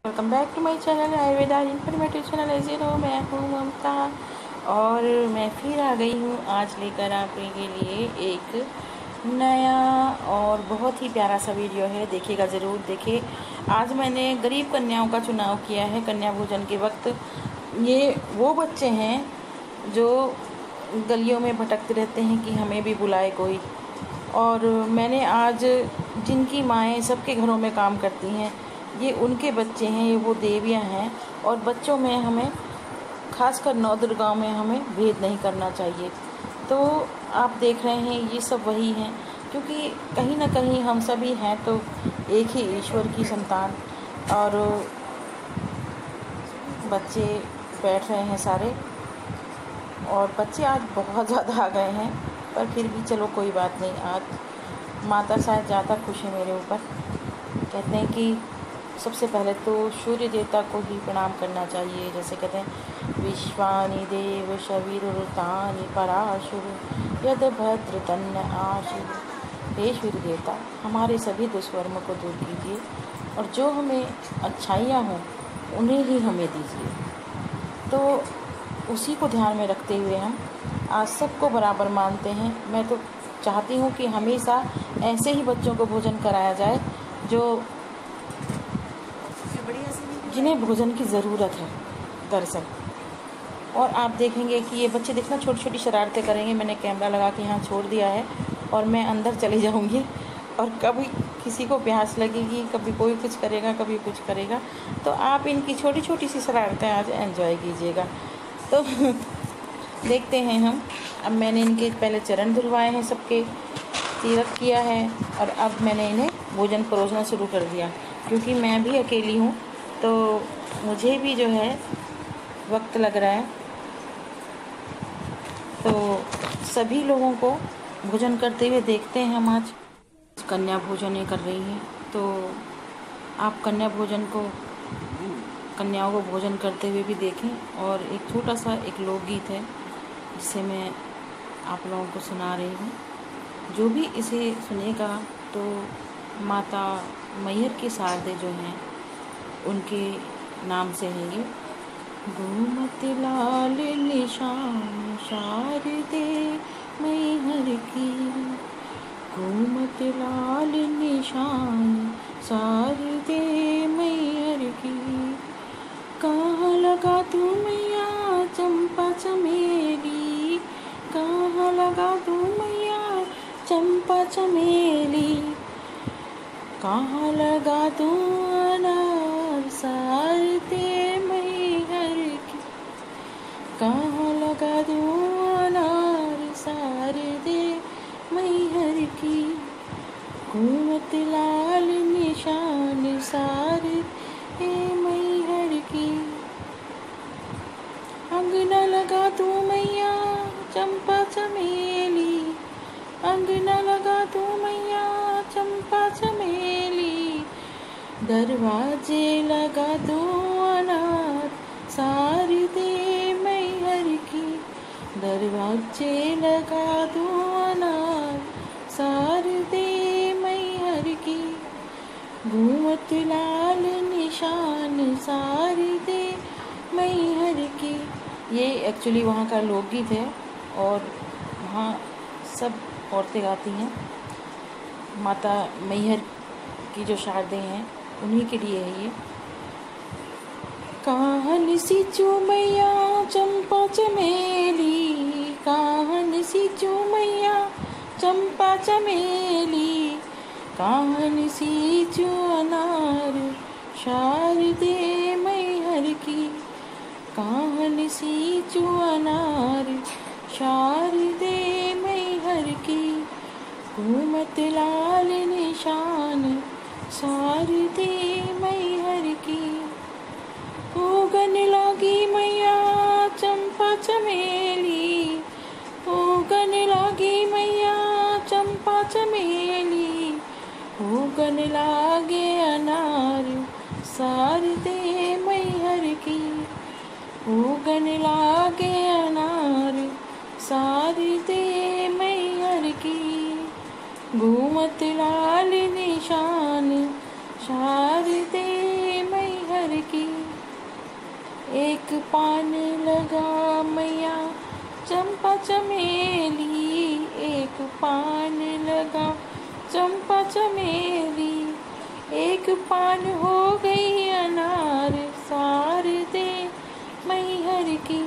Welcome back to my channel Ayurveda informative channel zero. मैं हूँ ममता और मैं फिर आ गई हूँ आज लेकर आपके लिए एक नया और बहुत ही प्यारा सा वीडियो है। देखिएगा ज़रूर देखिए। आज मैंने गरीब कन्याओं का चुनाव किया है कन्या भोजन के वक्त। ये वो बच्चे हैं जो गलियों में भटकते रहते हैं कि हमें भी बुलाए कोई। और मैंने आज जिनकी माएँ सबके घरों में काम करती हैं, ये उनके बच्चे हैं, ये वो देवियाँ हैं। और बच्चों में हमें खासकर नवदुर्गाओं में हमें भेद नहीं करना चाहिए। तो आप देख रहे हैं ये सब वही हैं, क्योंकि कहीं ना कहीं हम सभी हैं तो एक ही ईश्वर की संतान। और बच्चे बैठ रहे हैं सारे, और बच्चे आज बहुत ज़्यादा आ गए हैं, पर फिर भी चलो कोई बात नहीं। आज माता शायद ज़्यादा खुश है मेरे ऊपर। कहते हैं कि सबसे पहले तो सूर्य देवता को ही प्रणाम करना चाहिए। जैसे कहते हैं विश्वानि देव शविरुतानि पराशुर यद भद्र तन्न आशुर। हे सूर्य देवता, हमारे सभी दुष्कर्म को दूर कीजिए और जो हमें अच्छाइयाँ हों उन्हें ही हमें दीजिए। तो उसी को ध्यान में रखते हुए हम आज सबको बराबर मानते हैं। मैं तो चाहती हूँ कि हमेशा ऐसे ही बच्चों को भोजन कराया जाए जो जिन्हें भोजन की ज़रूरत है दरअसल। और आप देखेंगे कि ये बच्चे देखना छोटी छोटी शरारतें करेंगे। मैंने कैमरा लगा के यहाँ छोड़ दिया है और मैं अंदर चली जाऊँगी। और कभी किसी को प्यास लगेगी, कभी कोई कुछ करेगा, कभी कुछ करेगा, तो आप इनकी छोटी छोटी सी शरारतें आज एंजॉय कीजिएगा। तो देखते हैं हम। अब मैंने इनके पहले चरण धुलवाए हैं, सबके तिलक किया है, और अब मैंने इन्हें भोजन परोसना शुरू कर दिया। क्योंकि मैं भी अकेली हूँ तो मुझे भी जो है वक्त लग रहा है। तो सभी लोगों को भोजन करते हुए देखते हैं हम। आज कन्या भोजन ये कर रही हैं, तो आप कन्याओं को भोजन करते हुए भी देखें। और एक छोटा सा एक लोकगीत है जिसे मैं आप लोगों को सुना रही हूँ। जो भी इसे सुनेगा तो माता मैहर की शारदे जो हैं उनके नाम से है ये। गोमती लाल निशान शारदे मैहर की, गोमती लाल निशान शारदे मैहर की। कहाँ लगा तू मैया चंपा चमेली, कहाँ लगा तू मैया चंपा चमेली। कहाँ लगा तू अनार शारदे मैहर की, कहाँ लगा तू अनार शारदे मैहर की। गोमती लाल निशान शारदे मैहर की। अंगना लगा तू मैया चंपा चमेली, अंगना लगा तू मैया चंपा चमेली। दरवाजे लगा दो अनार शारदे मैहर की, दरवाजे लगा दो अनार शारदे मैहर की। गोमती लाल निशान शारदे मैहर की। ये एक्चुअली वहाँ का लोकगीत है और वहाँ सब औरतें गाती हैं। माता मैहर की जो शारदें हैं उन्हीं के लिए है ये। काहन सिचु मैया चंपा चमेली, काहन सिचु मैया चंपा चमेली। काहन सिचु अनार शारदे मैहर की, काहन सिचु अनार शारदे मैहर की। गोमती लाल निशान शारदे मैहर की। उगन लगी मैया चंपा चमेली, उगन लगी मैया चंपा चमेली। उगन लागे अनार शारदे मैहर की, उगन लागे अनार शारदे मैहर की। गोमती लाल निशान शारदे मैहर एक पान लगा मैया चंपा चमेली, एक पान लगा चंपा चमेली, एक पान हो गई अनार सार दे मैहर की,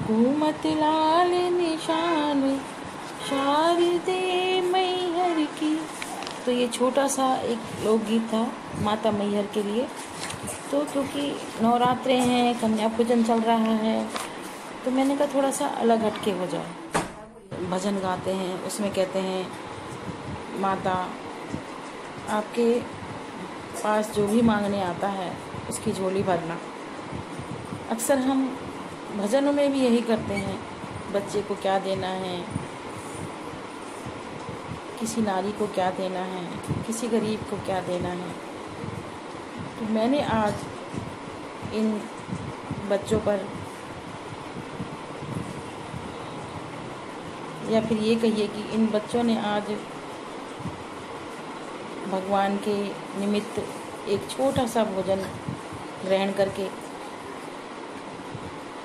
घूमत लाल निशान शारदे मैहर की। तो ये छोटा सा एक लोकगीत था माता मैहर के लिए। तो क्योंकि नवरात्रे हैं, कन्या पूजन चल रहा है, तो मैंने कहा थोड़ा सा अलग हटके हो जाए। भजन गाते हैं, उसमें कहते हैं माता आपके पास जो भी मांगने आता है उसकी झोली भरना। अक्सर हम भजनों में भी यही करते हैं, बच्चे को क्या देना है, किसी नारी को क्या देना है, किसी गरीब को क्या देना है। तो मैंने आज इन बच्चों पर, या फिर ये कहिए कि इन बच्चों ने आज भगवान के निमित्त एक छोटा सा भोजन ग्रहण करके,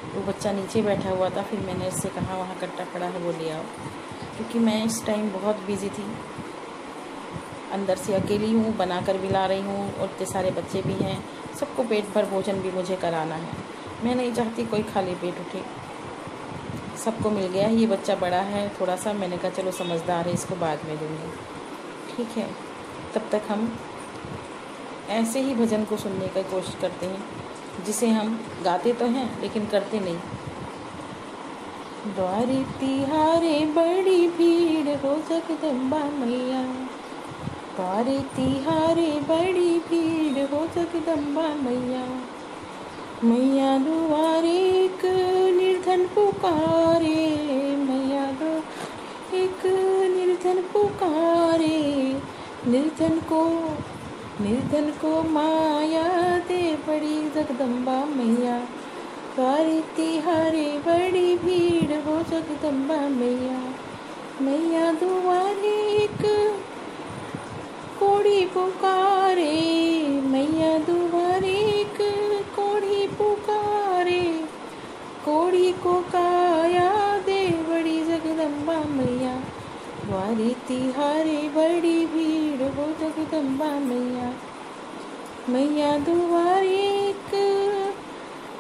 वो बच्चा नीचे बैठा हुआ था, फिर मैंने उससे कहा वहाँ कट्टा पड़ा है वो ले आओ, क्योंकि मैं इस टाइम बहुत बिज़ी थी, अंदर से अकेली हूँ, बना कर भी ला रही हूँ और इतने सारे बच्चे भी हैं, सबको पेट भर भोजन भी मुझे कराना है। मैं नहीं चाहती कोई खाली पेट उठे। सबको मिल गया, ये बच्चा बड़ा है थोड़ा सा, मैंने कहा चलो समझदार है, इसको बाद में दूँगी, ठीक है। तब तक हम ऐसे ही भजन को सुनने की कोशिश करते हैं, जिसे हम गाते तो हैं लेकिन करते नहीं। द्वार तिहारे बड़ी भीड़ हो जगदम्बा मैया, द्वार तिहारे बड़ी भीड़ हो जगदम्बा मैया, मैया द्वारे एक निर्धन पुकारे, मैया दो एक निर्धन पुकारे, निर्धन को माया दे बड़ी जगदम्बा मैया, द्वार तिहारे बड़ी भीड़ हो जगदम्बा मैया, मैया द्वारे एक कोड़ी पुकारे, मैया द्वारे एक कोड़ी पुकारे, कोड़ी को काया दे बड़ी जगदम्बा मैया, द्वार तिहारे बड़ी भीड़ हो जगदम्बा मैया, मैया द्वारे एक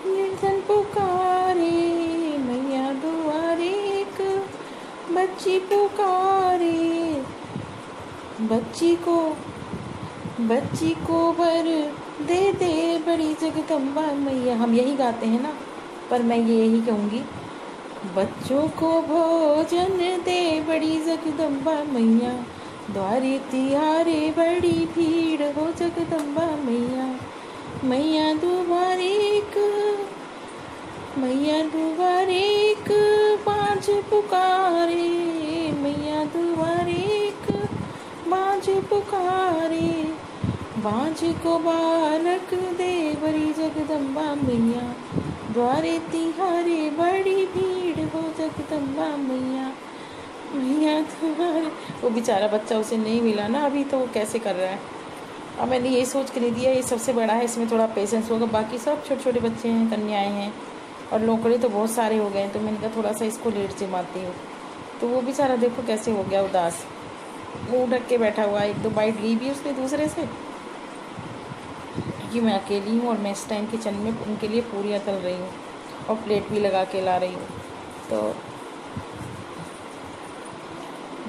निर्धन पुकारे, मैया द्वारे एक बच्ची पुकारे, बच्ची को वर दे बड़ी जगदम्बा मैया। हम यही गाते हैं ना, पर मैं ये यही कहूँगी, बच्चों को भोजन दे बड़ी जगदम्बा मैया, द्वारे तिहारे बड़ी भीड़ हो जगदम्बा मैया, मैया द्वारे एक बाँझ पुकारे, मैया द्वारे एक बाँझ पुकारे, बाँझ को बालक दे बड़ी जगदम्बा मैया, द्वारे तिहारे बड़ी भीड़ हो जगदम्बा मैया, मैया द्वारे। वो बेचारा बच्चा उसे नहीं मिला ना अभी, तो वो कैसे कर रहा है। अब मैंने यही सोच के नहीं दिया, ये सबसे बड़ा है, इसमें थोड़ा पेशेंस होगा, बाकी सब छोटे छोटे बच्चे हैं, कन्याएं हैं और लोकड़े तो बहुत सारे हो गए हैं, तो मैंने कहा थोड़ा सा इसको लेट जमाती हूँ। तो वो बेचारा देखो कैसे हो गया उदास, मुँह ढक के बैठा हुआ, एक दो बाइट ली भी उसने दूसरे से, क्योंकि मैं अकेली हूँ और मैं इस टाइम किचन में उनके लिए पूरियाँ तल रही हूँ और प्लेट भी लगा के ला रही हूँ। तो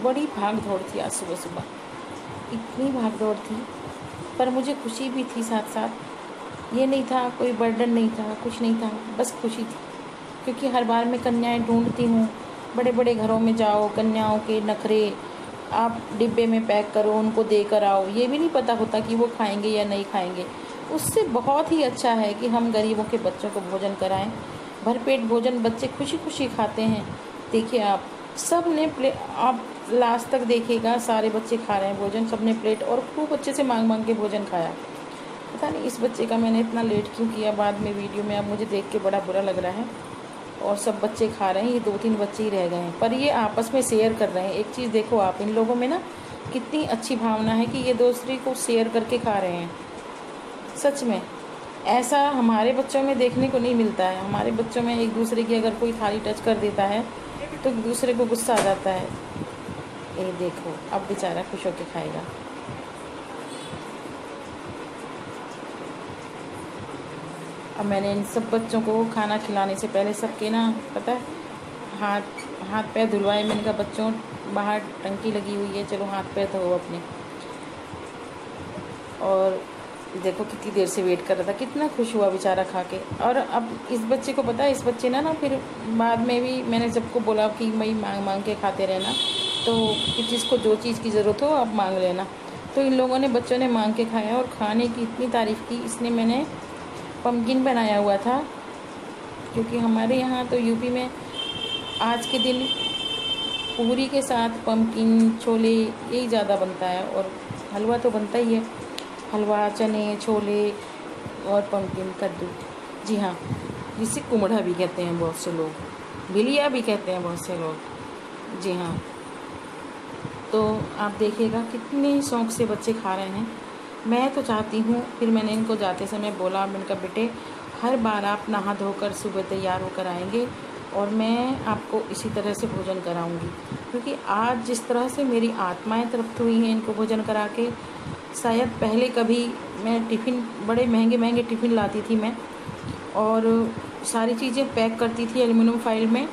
बड़ी भाग दौड़ थी आज सुबह सुबह, इतनी भाग दौड़ थी, पर मुझे खुशी भी थी साथ साथ। ये नहीं था, कोई बर्डन नहीं था, कुछ नहीं था, बस खुशी थी, क्योंकि हर बार मैं कन्याएं ढूंढती हूँ। बड़े बड़े घरों में जाओ, कन्याओं के नखरे, आप डिब्बे में पैक करो, उनको दे कर आओ, ये भी नहीं पता होता कि वो खाएंगे या नहीं खाएंगे। उससे बहुत ही अच्छा है कि हम गरीबों के बच्चों को भोजन कराएं, भरपेट भोजन बच्चे खुशी खुशी खाते हैं। देखिए आप सब ने आप लास्ट तक देखिएगा, सारे बच्चे खा रहे हैं भोजन, सब ने प्लेट और खूब अच्छे से मांग मांग के भोजन खाया। पता नहीं इस बच्चे का मैंने इतना लेट क्यों किया बाद में वीडियो में, अब मुझे देख के बड़ा बुरा लग रहा है। और सब बच्चे खा रहे हैं, ये 2-3 बच्चे ही रह गए हैं, पर ये आपस में शेयर कर रहे हैं। एक चीज़ देखो आप, इन लोगों में ना कितनी अच्छी भावना है कि ये दूसरे को शेयर करके खा रहे हैं। सच में ऐसा हमारे बच्चों में देखने को नहीं मिलता है। हमारे बच्चों में एक दूसरे की अगर कोई थाली टच कर देता है तो एक दूसरे को गुस्सा आ जाता है। ये देखो अब बेचारा खुश होके खाएगा। अब मैंने इन सब बच्चों को खाना खिलाने से पहले सबके ना पता है हाथ पैर धुलवाए। मैंने कहा बच्चों बाहर टंकी लगी हुई है, चलो हाथ पैर धो अपने। और देखो कितनी देर से वेट कर रहा था, कितना खुश हुआ बेचारा खा के। और अब इस बच्चे को पता है, इस बच्चे ना फिर बाद में भी मैंने सबको बोला कि भाई मांग मांग के खाते रहना, तो जिसको जो चीज़ की ज़रूरत हो आप मांग लेना। तो इन लोगों ने बच्चों ने मांग के खाया और खाने की इतनी तारीफ़ की। इसने मैंने पम्पकिन बनाया हुआ था, क्योंकि हमारे यहाँ तो यूपी में आज के दिन पूरी के साथ पम्पकिन छोले यही ज़्यादा बनता है, और हलवा तो बनता ही है। हलवा, चने, छोले और पम्पकिन, कद्दू, जी हाँ, जिसे कुमड़ा भी कहते हैं बहुत से लोग, बिलिया भी कहते हैं बहुत से लोग, जी हाँ। तो आप देखिएगा कितने शौक़ से बच्चे खा रहे हैं। मैं तो चाहती हूँ, फिर मैंने इनको जाते समय बोला, मैंने कहा बेटे हर बार आप नहा धोकर सुबह तैयार होकर आएंगे और मैं आपको इसी तरह से भोजन कराऊंगी, क्योंकि आज जिस तरह से मेरी आत्माएं तृप्त हुई हैं इनको भोजन करा के, शायद पहले कभी मैं टिफ़िन, बड़े महंगे महंगे टिफ़िन लाती थी मैं, और सारी चीज़ें पैक करती थी एल्युमिनियम फाइल में,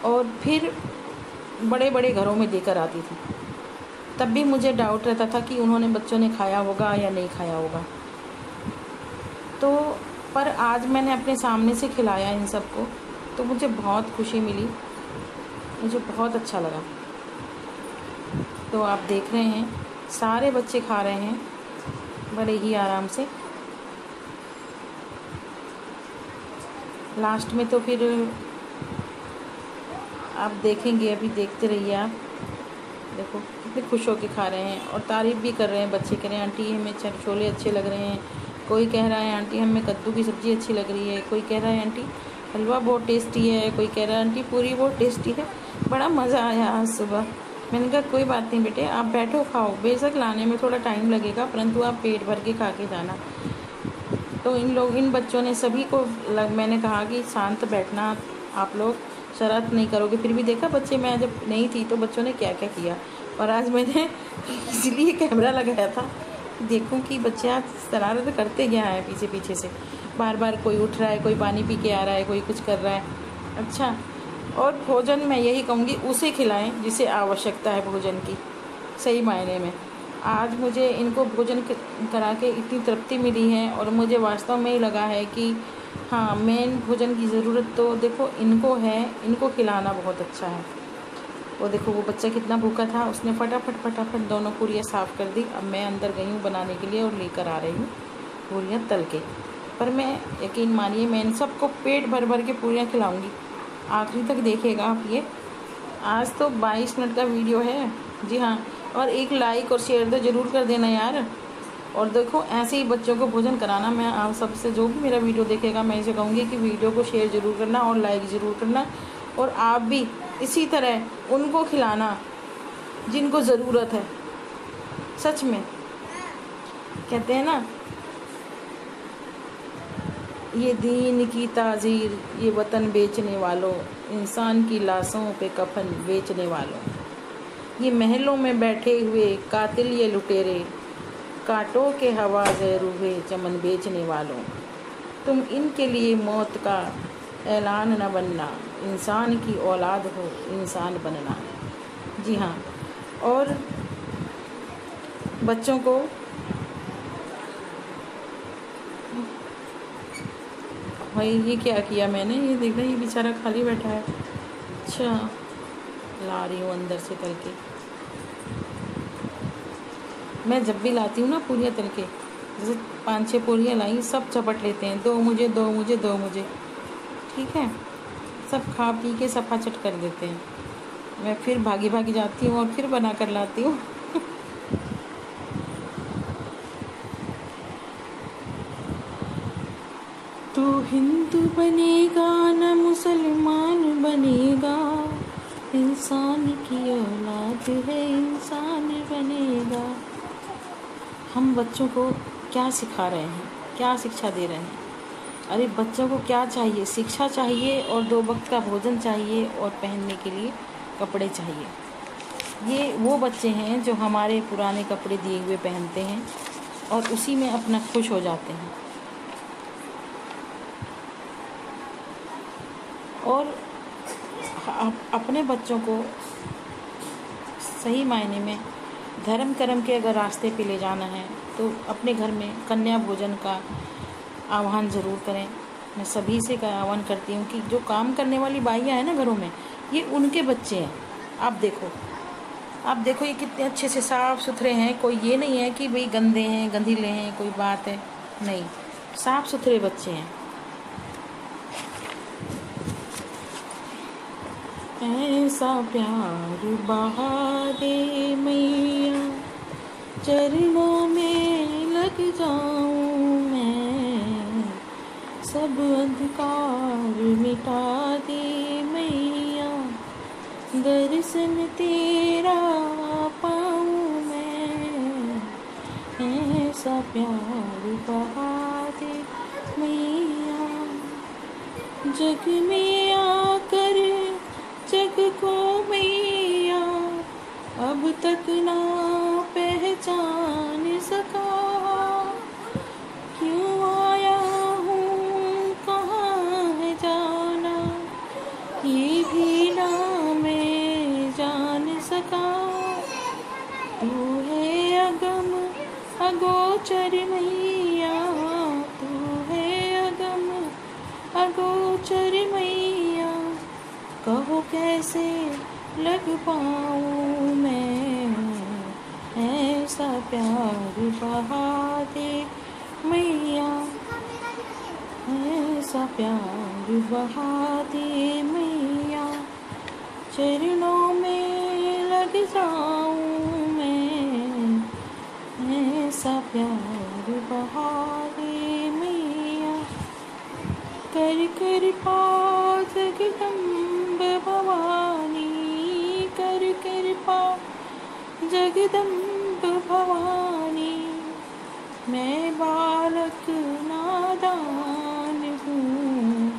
और फिर बड़े बड़े घरों में देकर आती थी। तब भी मुझे डाउट रहता था कि उन्होंने, बच्चों ने खाया होगा या नहीं खाया होगा। तो पर आज मैंने अपने सामने से खिलाया इन सबको, तो मुझे बहुत खुशी मिली, मुझे बहुत अच्छा लगा। तो आप देख रहे हैं सारे बच्चे खा रहे हैं बड़े ही आराम से। लास्ट में तो फिर आप देखेंगे, अभी देखते रहिए आप। देखो कितने खुश होके खा रहे हैं और तारीफ़ भी कर रहे हैं। बच्चे कह रहे हैं आंटी हमें छोले अच्छे लग रहे हैं, कोई कह रहा है आंटी हमें कद्दू की सब्ज़ी अच्छी लग रही है, कोई कह रहा है आंटी हलवा बहुत टेस्टी है, कोई कह रहा है आंटी पूरी बहुत टेस्टी है। बड़ा मज़ा आया आज सुबह। मैंने कहा कोई बात नहीं बेटे, आप बैठो खाओ, बेशक लाने में थोड़ा टाइम लगेगा, परंतु आप पेट भर के खा के जाना। तो इन बच्चों ने सभी को मैंने कहा कि शांत बैठना, आप लोग शरारत नहीं करोगे। फिर भी देखा बच्चे, मैं जब नहीं थी तो बच्चों ने क्या क्या किया। और आज मैंने इसलिए कैमरा लगाया था, देखूं कि बच्चे आज शरारत करते क्या है पीछे पीछे से। बार बार कोई उठ रहा है, कोई पानी पी के आ रहा है, कोई कुछ कर रहा है। अच्छा, और भोजन मैं यही कहूँगी उसे खिलाएं जिसे आवश्यकता है भोजन की, सही मायने में। आज मुझे इनको भोजन करा के इतनी तृप्ति मिली है, और मुझे वास्तव में ही लगा है कि हाँ, मेन भोजन की ज़रूरत तो देखो इनको है, इनको खिलाना बहुत अच्छा है। वो देखो वो बच्चा कितना भूखा था, उसने फटाफट दोनों पूरियाँ साफ़ कर दी। अब मैं अंदर गई हूँ बनाने के लिए और लेकर आ रही हूँ पूरियाँ तल के। पर मैं, यकीन मानिए, मैं इन सबको पेट भर भर के पूरियाँ खिलाऊँगी। आखिरी तक देखिएगा आप ये। आज तो 22 मिनट का वीडियो है, जी हाँ। और एक लाइक और शेयर तो ज़रूर कर देना यार। और देखो ऐसे ही बच्चों को भोजन कराना। मैं आप सबसे, जो भी मेरा वीडियो देखेगा, मैं इसे कहूँगी कि वीडियो को शेयर ज़रूर करना और लाइक ज़रूर करना, और आप भी इसी तरह उनको खिलाना जिनको ज़रूरत है। सच में कहते हैं ना, ये दीन की ताज़ीर, ये वतन बेचने वालों, इंसान की लाशों पे कफन बेचने वालों, ये महलों में बैठे हुए कातिल ये लुटेरे, कांटों के हवाज़े रूहे चमन बेचने वालों, तुम इनके लिए मौत का ऐलान न बनना, इंसान की औलाद हो इंसान बनना। जी हाँ। और बच्चों को भाई, ये क्या किया मैंने, ये देख रहा है, ये बेचारा खाली बैठा है। अच्छा, ला रही हूँ अंदर से तल के। मैं जब भी लाती हूँ ना पूरियाँ तल के, जैसे 5-6 पूरियाँ लाई, सब चपट लेते हैं, दो मुझे दो मुझे दो मुझे, ठीक है। सब खा पी के सफा चट कर देते हैं। मैं फिर भागी भागी जाती हूँ और फिर बना कर लाती हूँ। तू हिंदू बनेगा न मुसलमान बनेगा, इंसान की औलाद है इंसान बनेगा। हम बच्चों को क्या सिखा रहे हैं, क्या शिक्षा दे रहे हैं? अरे बच्चों को क्या चाहिए? शिक्षा चाहिए और 2 वक्त का भोजन चाहिए और पहनने के लिए कपड़े चाहिए। ये वो बच्चे हैं जो हमारे पुराने कपड़े दिए हुए पहनते हैं और उसी में अपना खुश हो जाते हैं। और अपने बच्चों को सही मायने में धर्म कर्म के अगर रास्ते पे ले जाना है तो अपने घर में कन्या भोजन का आह्वान ज़रूर करें। मैं सभी से का आह्वान करती हूँ कि जो काम करने वाली बाइयाँ हैं ना घरों में, ये उनके बच्चे हैं। आप देखो ये कितने अच्छे से साफ़ सुथरे हैं। कोई ये नहीं है कि भाई गंदे हैं, गंदीले हैं, कोई बात है नहीं, साफ़ सुथरे बच्चे हैं। ऐसा प्यार बहारे मैया, चरणों में लग जाऊं मैं, सब अंधकार मिटा दे मैया, दर्शन तेरा पाऊं मैं। ऐसा प्यार बहारे मैया, जग में आकर जग को मैया अब तक ना पहचान सका, क्यों आया हूँ कहाँ है जाना, ये भी ना मैं जान सका। तू है अगम अगोचर मैया, तू है अगम अगोचर मैया, कहो कैसे लग पाऊँ मैं, ऐसा प्यार बहा दे मैया, ऐसा प्यार बहा दे मैया, चरणों में लग जाऊँ मैं, ऐसा प्यार बहा दे मैया। कर कृपा जगदम्ब भवानी, कर कृपा जगदम्ब भवानी, मैं बालक नादान हूँ,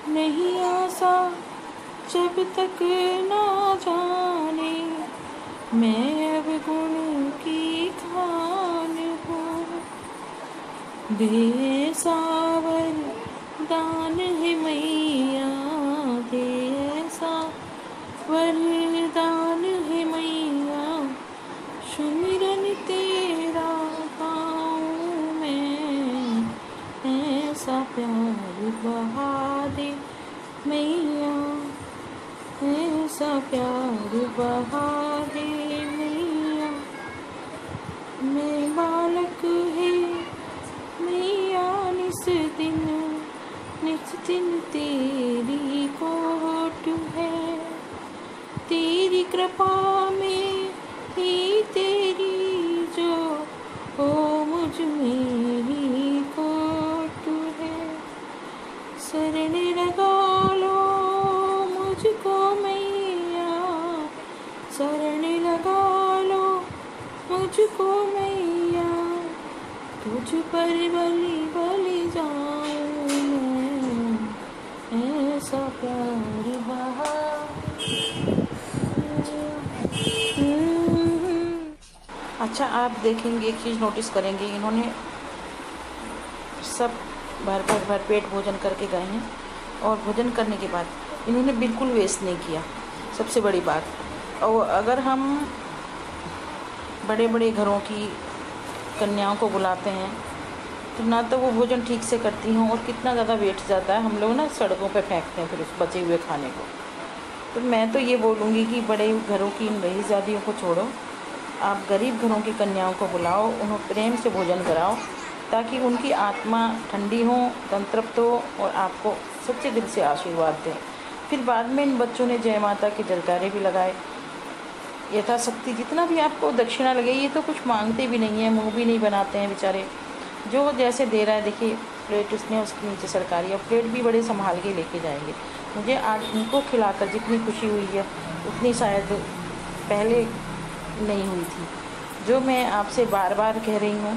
नहीं आसा जब तक ना जाने, मैं अब गुण की खान हूँ। दे सावर दान है मैया, दे ऐसा वरदान है मैया, सुमिरन तेरा गाऊं मैं, ऐसा प्यार बहा दे मैया, ऐसा प्यार बहा दे मैया। मैं बालक है मैया निस दिन तेरी कोट है, तेरी कृपा में ही तेरी जो हो मुझ मेरी कोट है, शरण लगा लो मुझको मैया, शरण लगा लो मुझको मैया, तुझ पर बलि बलि जाऊं मैं, ऐसा प्यार बहा। अच्छा, आप देखेंगे एक चीज़ नोटिस करेंगे, इन्होंने सब भर पेट भोजन करके गए हैं और भोजन करने के बाद इन्होंने बिल्कुल वेस्ट नहीं किया, सबसे बड़ी बात। और अगर हम बड़े बड़े घरों की कन्याओं को बुलाते हैं तो ना तो वो भोजन ठीक से करती हों और कितना ज़्यादा वेस्ट जाता है, हम लोग ना सड़कों पे फेंकते हैं फिर उस बचे हुए खाने को। तो मैं तो ये बोलूँगी कि बड़े घरों की इन रईसजादियों को छोड़ो, आप गरीब घरों की कन्याओं को बुलाओ, उन्हें प्रेम से भोजन कराओ ताकि उनकी आत्मा ठंडी हो, संतृप्त हो और आपको सच्चे दिल से आशीर्वाद दें। फिर बाद में इन बच्चों ने जय माता के जयकारे भी लगाए। यथाशक्ति जितना भी आपको दक्षिणा लगे, ये तो कुछ मांगते भी नहीं है, मुँह भी नहीं बनाते हैं बेचारे, जो जैसे दे रहा है। देखिए प्लेट उसने उसके नीचे सरकारी, और प्लेट भी बड़े संभाल के लेके जाएंगे। मुझे आज उनको खिलाकर जितनी खुशी हुई है उतनी शायद पहले नहीं हुई थी। जो मैं आपसे बार बार कह रही हूँ,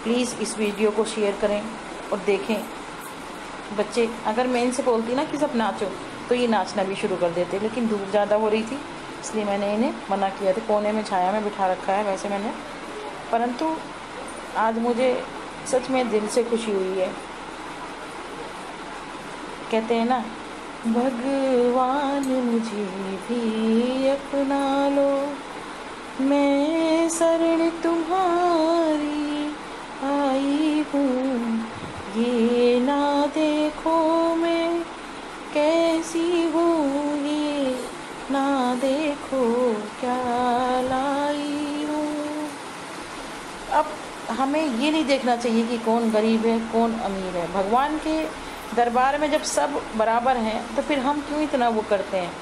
प्लीज़ इस वीडियो को शेयर करें, और देखें बच्चे, अगर मैं इनसे बोलती ना कि सब नाचो तो ये नाचना भी शुरू कर देते, लेकिन धूप ज़्यादा हो रही थी इसलिए मैंने इन्हें मना किया था। कोने में छाया में बिठा रखा है वैसे मैंने, परंतु आज मुझे सच में दिल से खुशी हुई है। कहते हैं ना, भगवान मुझे भी अपना लो, मैं शरण तुम्हारी आई हूँ, ये ना देखो मैं कैसी हूँ, ये ना देखो क्या लाई हूँ। अब हमें ये नहीं देखना चाहिए कि कौन गरीब है कौन अमीर है। भगवान के दरबार में जब सब बराबर हैं तो फिर हम क्यों इतना वो करते हैं।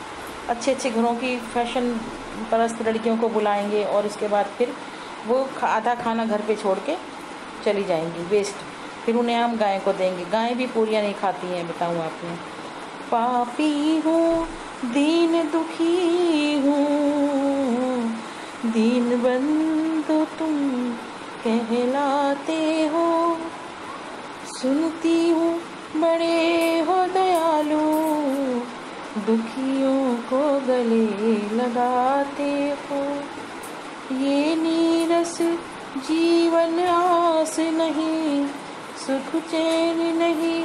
अच्छे अच्छे घरों की फैशन परस्त लड़कियों को बुलाएंगे और उसके बाद फिर वो आधा खाना घर पे छोड़ के चली जाएंगी वेस्ट, फिर उन्हें हम गाय को देंगे। गायें भी पूरियाँ नहीं खाती हैं, बताऊँ आपने। पापी हूँ दीन दुखी हूँ, दीन बंधु तुम कहलाते हो, सुनती हूँ बड़े हो दयालु, दुखियों को गले लगाते हो, ये नीरस जीवन आस नहीं, सुख चैन नहीं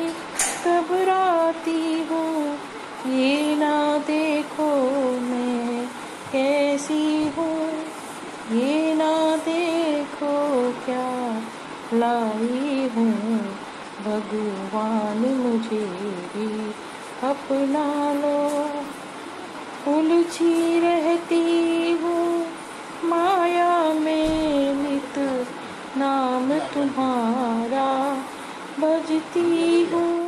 घबराती हूँ, ये ना देखो मैं कैसी हूँ, ये ना देखो क्या लाई हूँ, भगवान मुझे भी अपना लो, उलझी रहती हूँ माया में नित, नाम तुम्हारा भजती हूँ।